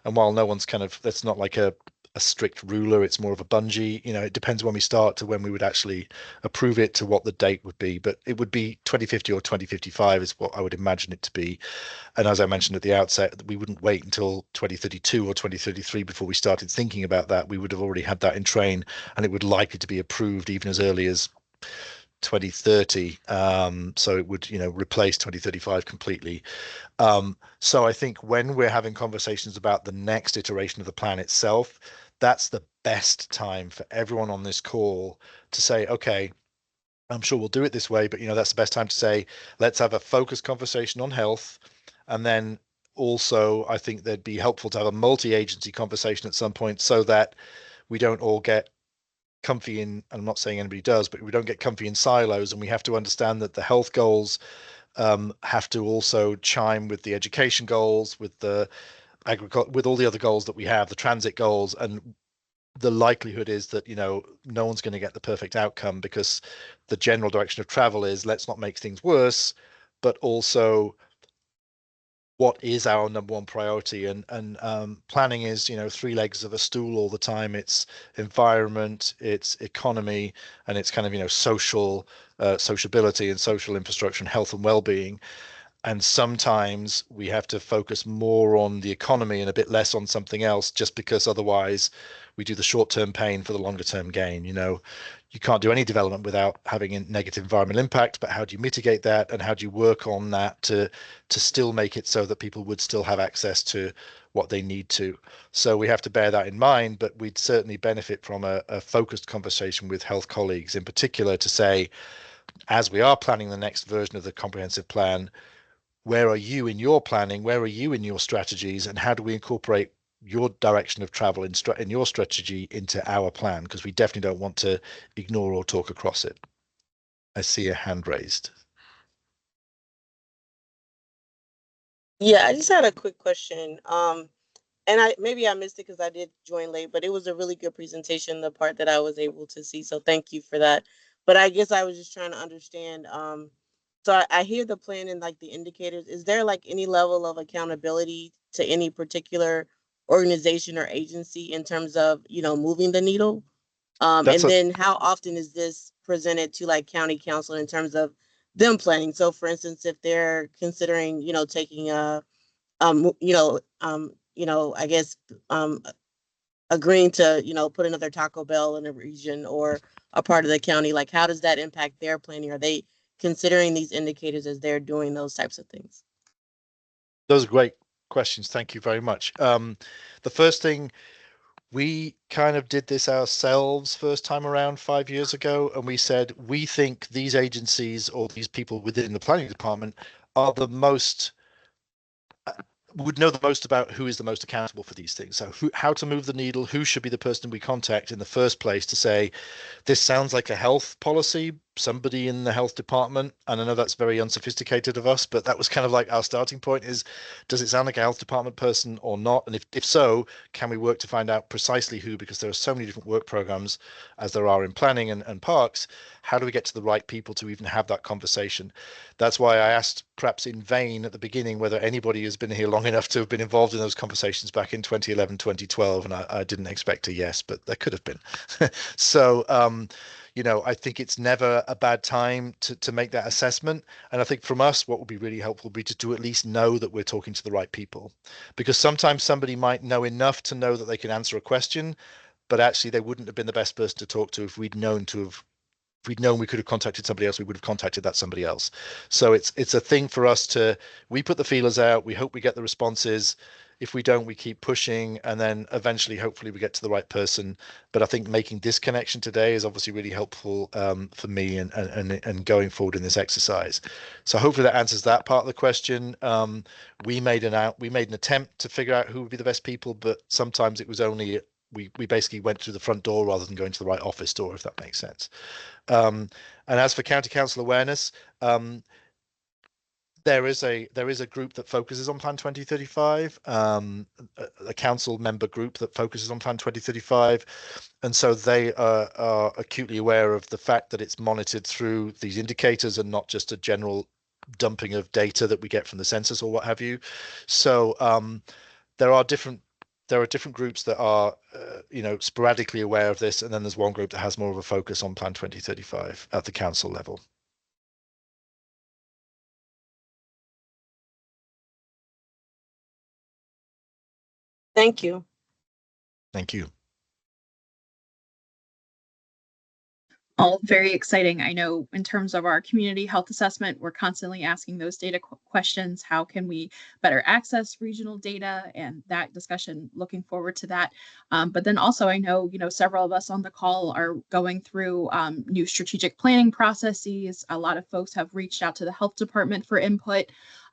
Speaker 2: And while no one's kind of, that's not like a strict ruler, it's more of a bungee, it depends when we start to when we would actually approve it to what the date would be, but it would be 2050 or 2055 is what I would imagine it to be. And as I mentioned at the outset, we wouldn't wait until 2032 or 2033 before we started thinking about that. We would have already had that in train, and it would likely to be approved even as early as 2030. So it would, replace 2035 completely. So I think when we're having conversations about the next iteration of the plan itself, that's the best time for everyone on this call to say, okay, I'm sure we'll do it this way, but that's the best time to say, let's have a focused conversation on health. And then also, I think that'd be helpful to have a multi-agency conversation at some point so that we don't all get comfy in, and I'm not saying anybody does, but we don't get comfy in silos, and we have to understand that the health goals have to also chime with the education goals, with the with all the other goals that we have, the transit goals, and the likelihood is that no one's going to get the perfect outcome, because the general direction of travel is let's not make things worse, but also what is our number one priority. And planning is 3 legs of a stool all the time. It's environment, it's economy, and it's kind of social sociability and social infrastructure and health and well-being. And sometimes we have to focus more on the economy and a bit less on something else, just because otherwise we do the short-term pain for the longer-term gain. You can't do any development without having a negative environmental impact, but how do you mitigate that, and how do you work on that to still make it so that people would still have access to what they need to? So we have to bear that in mind, but we'd certainly benefit from a focused conversation with health colleagues in particular to say, as we are planning the next version of the comprehensive plan, where are you in your planning? Where are you in your strategies? And how do we incorporate your direction of travel in your strategy into our plan? Because we definitely don't want to ignore or talk across it. I see a hand raised.
Speaker 7: Yeah, I just had a quick question. And maybe I missed it because I did join late, but it was a really good presentation, the part that I was able to see. So thank you for that. But I guess I was just trying to understand. So I hear the plan and like the indicators. Is there like any level of accountability to any particular organization or agency in terms of, moving the needle? And then how often is this presented to like county council in terms of them planning? So for instance, if they're considering, taking I guess agreeing to, put another Taco Bell in a region or a part of the county, like how does that impact their planning? Are they considering these indicators as they're doing those types of things?
Speaker 2: Those are great questions. Thank you very much. The first thing, we kind of did this ourselves first time around 5 years ago, and we said, we think these agencies or these people within the planning department are the most would know the most about who is the most accountable for these things. So how to move the needle, who should be the person we contact in the first place to say, this sounds like a health policy, somebody in the health department. And I know that's very unsophisticated of us, but that was kind of like our starting point is, does it sound like a health department person or not? And if so, can we work to find out precisely who, because there are so many different work programs as there are in planning and parks. How do we get to the right people to even have that conversation? That's why I asked, perhaps in vain at the beginning, whether anybody has been here long enough to have been involved in those conversations back in 2011, 2012. And I didn't expect a yes, but there could have been. So, I think it's never a bad time to make that assessment. And I think from us, what would be really helpful would be to at least know that we're talking to the right people, because sometimes somebody might know enough to know that they can answer a question, but actually they wouldn't have been the best person to talk to if we'd known we could have contacted somebody else, we would have contacted that somebody else. So it's a thing for us we put the feelers out, we hope we get the responses. If we don't, we keep pushing, and then eventually, hopefully we get to the right person. But I think making this connection today is obviously really helpful for me and going forward in this exercise. So hopefully that answers that part of the question. We made an attempt to figure out who would be the best people, but sometimes it was only we basically went through the front door rather than going to the right office door, if that makes sense. And as for county council awareness, there is a group that focuses on Plan 2035, a council member group that focuses on Plan 2035, and so they are acutely aware of the fact that it's monitored through these indicators and not just a general dumping of data that we get from the census or what have you. So there are different groups that are sporadically aware of this, and then there's one group that has more of a focus on Plan 2035 at the council level.
Speaker 7: Thank you.
Speaker 2: Thank you.
Speaker 1: All very exciting. I know in terms of our community health assessment, we're constantly asking those data questions. How can we better access regional data, and that discussion, looking forward to that. But then also I know, several of us on the call are going through new strategic planning processes. A lot of folks have reached out to the health department for input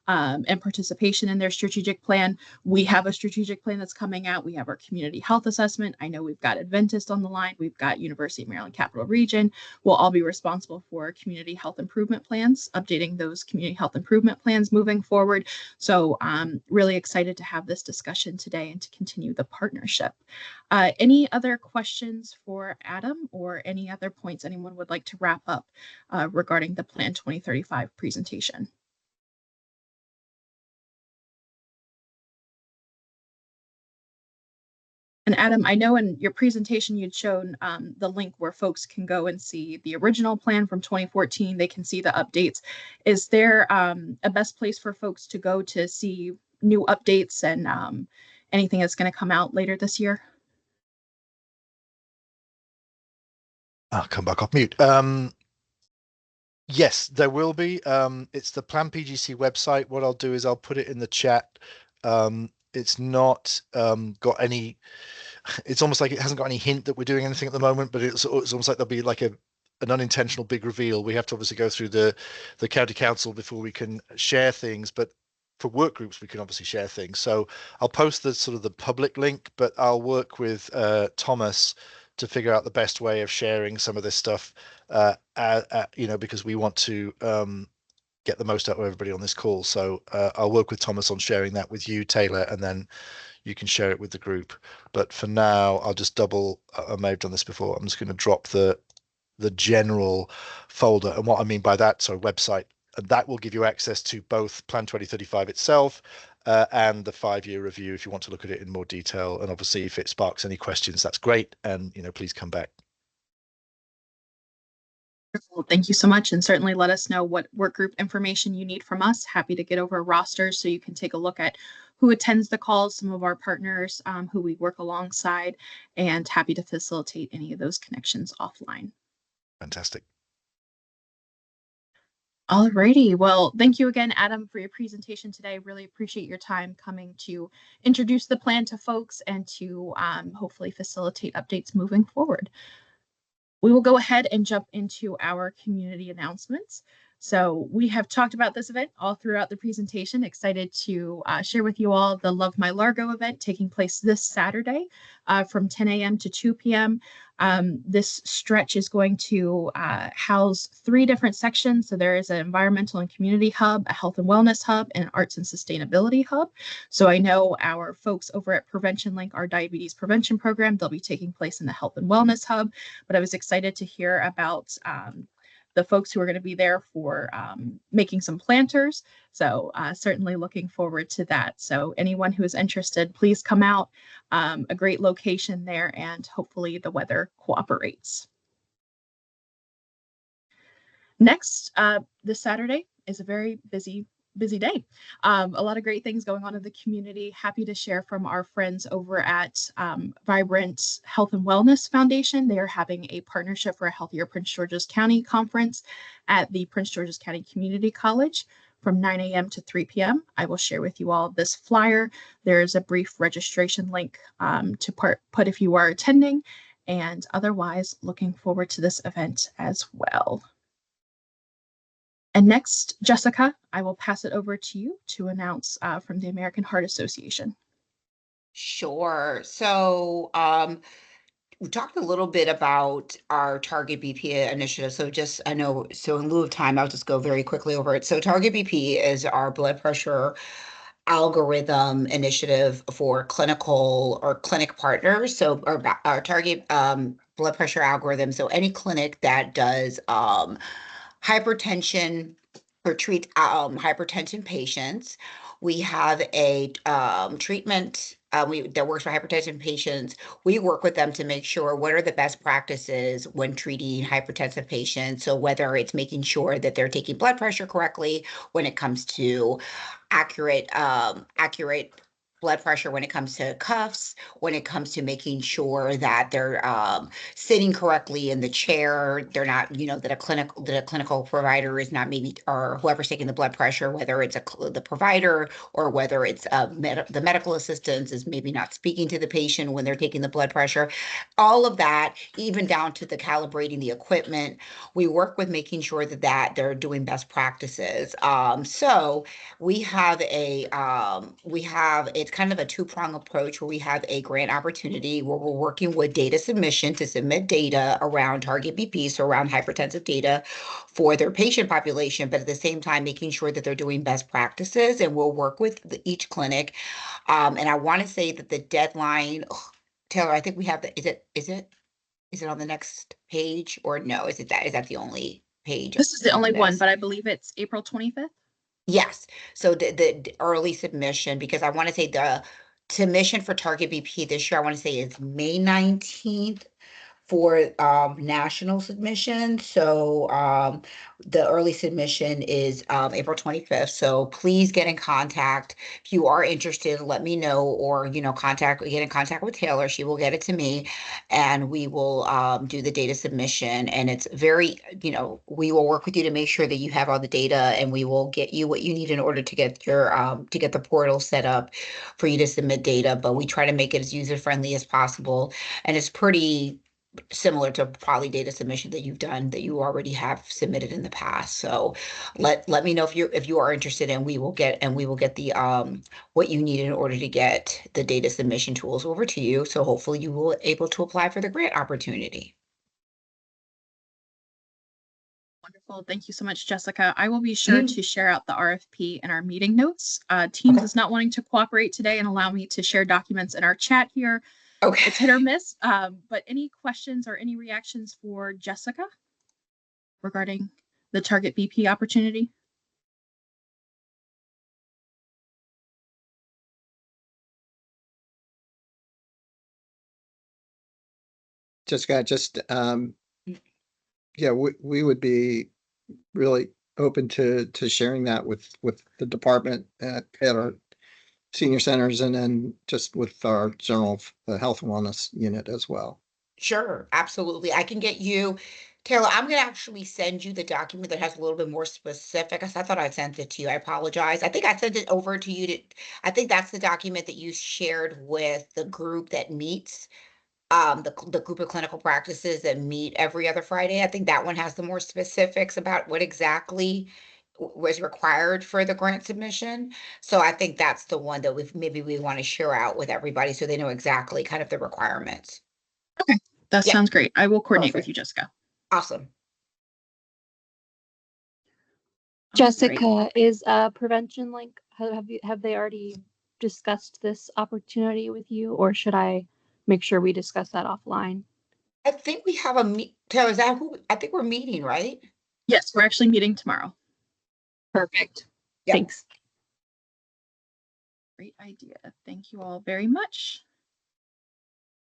Speaker 1: and participation in their strategic plan. We have a strategic plan that's coming out. We have our community health assessment. I know we've got Adventist on the line. We've got University of Maryland Capital Region. We'll all be responsible for community health improvement plans, updating those community health improvement plans moving forward. So really excited to have this discussion today and to continue the partnership. Any other questions for Adam, or any other points anyone would like to wrap up regarding the Plan 2035 presentation? And Adam, I know in your presentation you'd shown the link where folks can go and see the original plan from 2014. They can see the updates. Is there a best place for folks to go to see new updates and anything that's going to come out later this year?
Speaker 2: I'll come back off mute. Yes, there will be. It's the Plan PGC website. What I'll do is I'll put it in the chat. It's not got any. It's almost like it hasn't got any hint that we're doing anything at the moment, but it's almost like there'll be like an unintentional big reveal. We have to obviously go through the county council before we can share things, but for work groups we can obviously share things. So I'll post the sort of the public link, but I'll work with Thomas to figure out the best way of sharing some of this stuff, because we want to get the most out of everybody on this call. So I'll work with Thomas on sharing that with you, Taylor, and then you can share it with the group. But for now, I'll just I may have done this before. I'm just going to drop the general folder. And what I mean by that, so website, and that will give you access to both Plan 2035 itself and the 5-year review if you want to look at it in more detail. And obviously, if it sparks any questions, that's great. And, please come back.
Speaker 1: Well, thank you so much, and certainly let us know what work group information you need from us. Happy to get over rosters so you can take a look at who attends the calls, some of our partners who we work alongside, and happy to facilitate any of those connections offline.
Speaker 2: Fantastic.
Speaker 1: Alrighty, well, thank you again, Adam, for your presentation today. Really appreciate your time coming to introduce the plan to folks and to hopefully facilitate updates moving forward. We will go ahead and jump into our community announcements. So we have talked about this event all throughout the presentation. Excited to share with you all the Love My Largo event taking place this Saturday from 10 a.m. to 2 p.m. This stretch is going to house 3 different sections. So there is an environmental and community hub, a health and wellness hub, and an arts and sustainability hub. So I know our folks over at Prevention Link, our diabetes prevention program, they'll be taking place in the health and wellness hub. But I was excited to hear about the folks who are going to be there for making some planters. So certainly looking forward to that. So anyone who is interested, please come out. A great location there, and hopefully the weather cooperates. Next, this Saturday is a very busy day. A lot of great things going on in the community. Happy to share from our friends over at Vibrant Health and Wellness Foundation. They are having a partnership for a Healthier Prince George's County conference at the Prince George's County Community College from 9 a.m. to 3 p.m. I will share with you all this flyer. There's a brief registration link to put if you are attending, and otherwise looking forward to this event as well. And next, Jessica, I will pass it over to you to announce from the American Heart Association.
Speaker 6: Sure. So, we talked a little bit about our Target BP initiative. So just, I know, so in lieu of time, I'll just go very quickly over it. So Target BP is our blood pressure algorithm initiative for clinical or clinic partners. So our target blood pressure algorithm. So any clinic that does hypertension or treats hypertension patients. We have a treatment that works for hypertension patients. We work with them to make sure what are the best practices when treating hypertensive patients. So whether it's making sure that they're taking blood pressure correctly, when it comes to accurate blood pressure, when it comes to cuffs, when it comes to making sure that they're sitting correctly in the chair, they're not, that a clinical provider is not maybe, or whoever's taking the blood pressure, whether it's the provider or whether it's the medical assistants is maybe not speaking to the patient when they're taking the blood pressure. All of that, even down to the calibrating the equipment, we work with making sure that they're doing best practices. So it's kind of a two-prong approach where we have a grant opportunity where we're working with data submission to submit data around target BP, so around hypertensive data for their patient population, but at the same time making sure that they're doing best practices, and we'll work with each clinic. And I want to say that the deadline, Taylor, I think we have is it on the next page or no? Is that the only page?
Speaker 1: This is the only one,
Speaker 6: this?
Speaker 1: but I believe it's April 25th.
Speaker 6: Yes. So the early submission, because I want to say the submission for Target BP this year, I want to say is May 19th for national submission. So the early submission is April 25th. So please get in contact if you are interested. Let me know, or get in contact with Taylor. She will get it to me, and we will do the data submission. And it's very, we will work with you to make sure that you have all the data, and we will get you what you need in order to get your to get the portal set up for you to submit data. But we try to make it as user friendly as possible, and it's pretty similar to probably data submission that you already have submitted in the past. So let me know if you are interested, and we will get the what you need in order to get the data submission tools over to you. So hopefully you will able to apply for the grant opportunity.
Speaker 1: Wonderful. Thank you so much, Jessica. I will be sure to share out the RFP in our meeting notes. Teams is not wanting to cooperate today and allow me to share documents in our chat here.
Speaker 6: Okay.
Speaker 1: It's hit or miss. But any questions or any reactions for Jessica regarding the Target BP opportunity?
Speaker 3: Jessica, yeah, we would be really open to sharing that with the department at our senior centers, and then just with our general health and wellness unit as well.
Speaker 6: Sure, absolutely. I can get you, Taylor, I'm gonna actually send you the document that has a little bit more specific. I thought I sent it to you. I apologize. I think I sent it over to you I think that's the document that you shared with the group that meets, the group of clinical practices that meet every other Friday. I think that one has the more specifics about what exactly was required for the grant submission. So I think that's the one that we want to share out with everybody so they know exactly kind of the requirements.
Speaker 1: Okay, that
Speaker 6: Yeah.
Speaker 1: sounds great. I will coordinate with
Speaker 6: Perfect.
Speaker 1: you, Jessica.
Speaker 6: Awesome.
Speaker 8: Jessica,
Speaker 1: Right.
Speaker 8: is Prevention Link, have they already discussed this opportunity with you, or should I make sure we discuss that offline?
Speaker 6: I think we have Taylor, is that who? I think we're meeting, right?
Speaker 1: Yes, we're actually meeting tomorrow.
Speaker 8: Perfect.
Speaker 6: Yeah.
Speaker 8: Thanks.
Speaker 1: Great idea. Thank you all very much.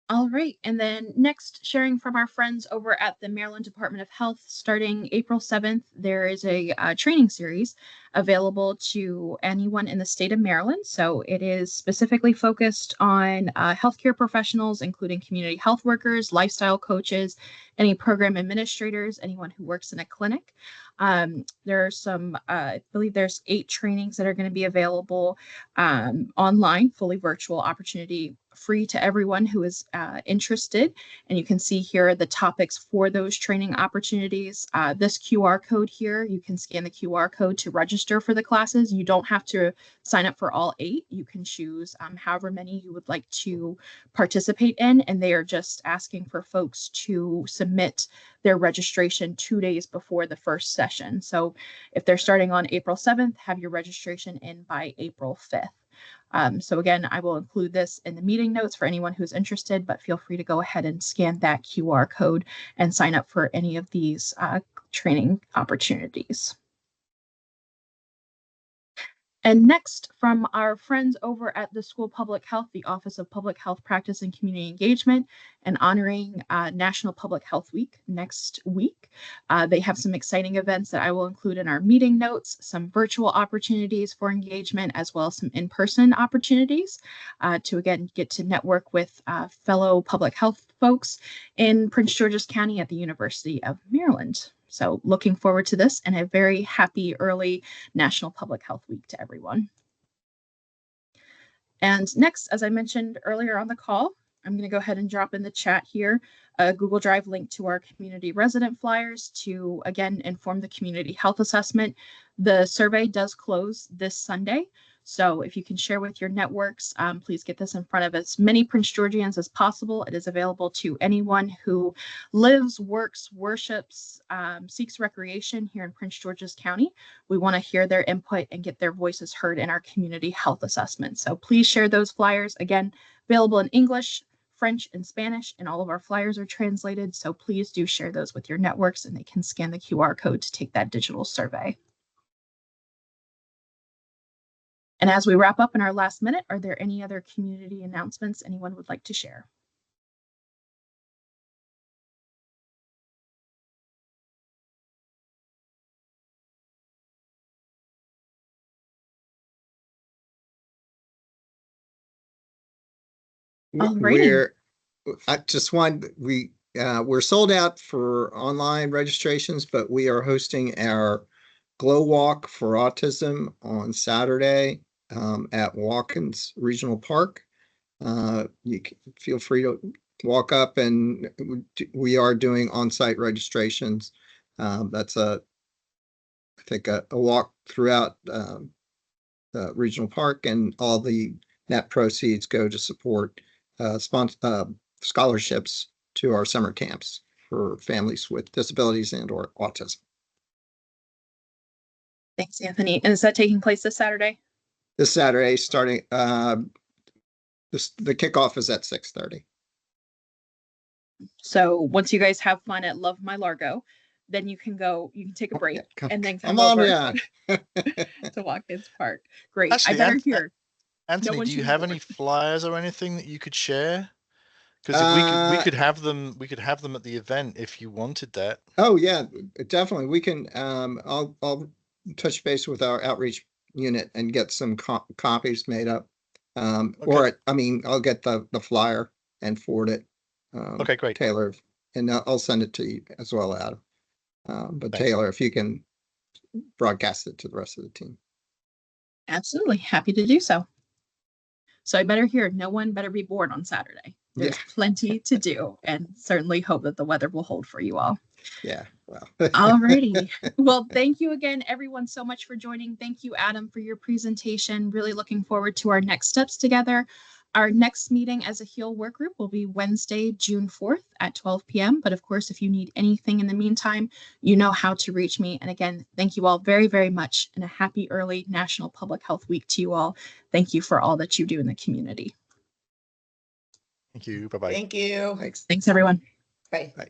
Speaker 1: All right, and then next, sharing from our friends over at the Maryland Department of Health, starting April 7th, there is a training series available to anyone in the state of Maryland. So it is specifically focused on healthcare professionals, including community health workers, lifestyle coaches, any program administrators, anyone who works in a clinic. There are some, I believe there's 8 trainings that are going to be available online, fully virtual opportunity free to everyone who is interested. And you can see here the topics for those training opportunities. This QR code here, you can scan the QR code to register for the classes. You don't have to sign up for all 8. You can choose however many you would like to participate in. And they are just asking for folks to submit their registration 2 days before the first session. So if they're starting on April 7th, have your registration in by April 5th. So again, I will include this in the meeting notes for anyone who's interested, but feel free to go ahead and scan that QR code and sign up for any of these training opportunities. And next, from our friends over at the School Public Health, the Office of Public Health Practice and Community Engagement, and honoring National Public Health Week next week. They have some exciting events that I will include in our meeting notes, some virtual opportunities for engagement, as well as some in-person opportunities to, again, get to network with fellow public health folks in Prince George's County at the University of Maryland. So looking forward to this, and a very happy early National Public Health Week to everyone. And next, as I mentioned earlier on the call, I'm going to go ahead and drop in the chat here a Google Drive link to our community resident flyers to, again, inform the community health assessment. The survey does close this Sunday. So if you can share with your networks, please get this in front of as many Prince Georgians as possible. It is available to anyone who lives, works, worships, seeks recreation here in Prince George's County. We want to hear their input and get their voices heard in our community health assessment. So please share those flyers. Again, available in English, French, and Spanish, and all of our flyers are translated. So please do share those with your networks, and they can scan the QR code to take that digital survey. And as we wrap up in our last minute, are there any other community announcements anyone would like to share?
Speaker 3: We're sold out for online registrations, but we are hosting our Glow Walk for Autism on Saturday at Watkins Regional Park. You can feel free to walk up, and we are doing on-site registrations. That's I think a walk throughout the regional park, and all the net proceeds go to support scholarships to our summer camps for families with disabilities and or autism.
Speaker 1: Thanks, Anthony. And is that taking place this Saturday?
Speaker 3: This Saturday, starting the kickoff is at 6:30.
Speaker 1: So once you guys have fun at Love My Largo, then you can take a break and then come
Speaker 3: on,
Speaker 1: over
Speaker 3: yeah.
Speaker 1: to Watkins Park. Great.
Speaker 2: Actually,
Speaker 1: I better hear.
Speaker 2: Anthony, do you have any flyers or anything that you could share? Because we could have them at the event if you wanted that.
Speaker 3: Oh yeah, definitely. We can. I'll touch base with our outreach unit and get some copies made up. Or I'll get the flyer and forward it.
Speaker 2: Okay, great.
Speaker 3: Taylor, and I'll send it to you as well, Adam. But thanks. Taylor, if you can broadcast it to the rest of the team.
Speaker 1: Absolutely, happy to do so. So I better hear, no one better be bored on Saturday. There's plenty to do, and certainly hope that the weather will hold for you all.
Speaker 3: Yeah, well.
Speaker 1: Alrighty. Well, thank you again, everyone, so much for joining. Thank you, Adam, for your presentation. Really looking forward to our next steps together. Our next meeting as a HEAL work group will be Wednesday, June 4th at 12 p.m. But of course, if you need anything in the meantime, you know how to reach me. And again, thank you all very, very much, and a happy early National Public Health Week to you all. Thank you for all that you do in the community.
Speaker 2: Thank you. Bye-bye.
Speaker 9: Thank you.
Speaker 3: Thanks.
Speaker 1: Thanks, everyone.
Speaker 9: Bye.
Speaker 3: Bye.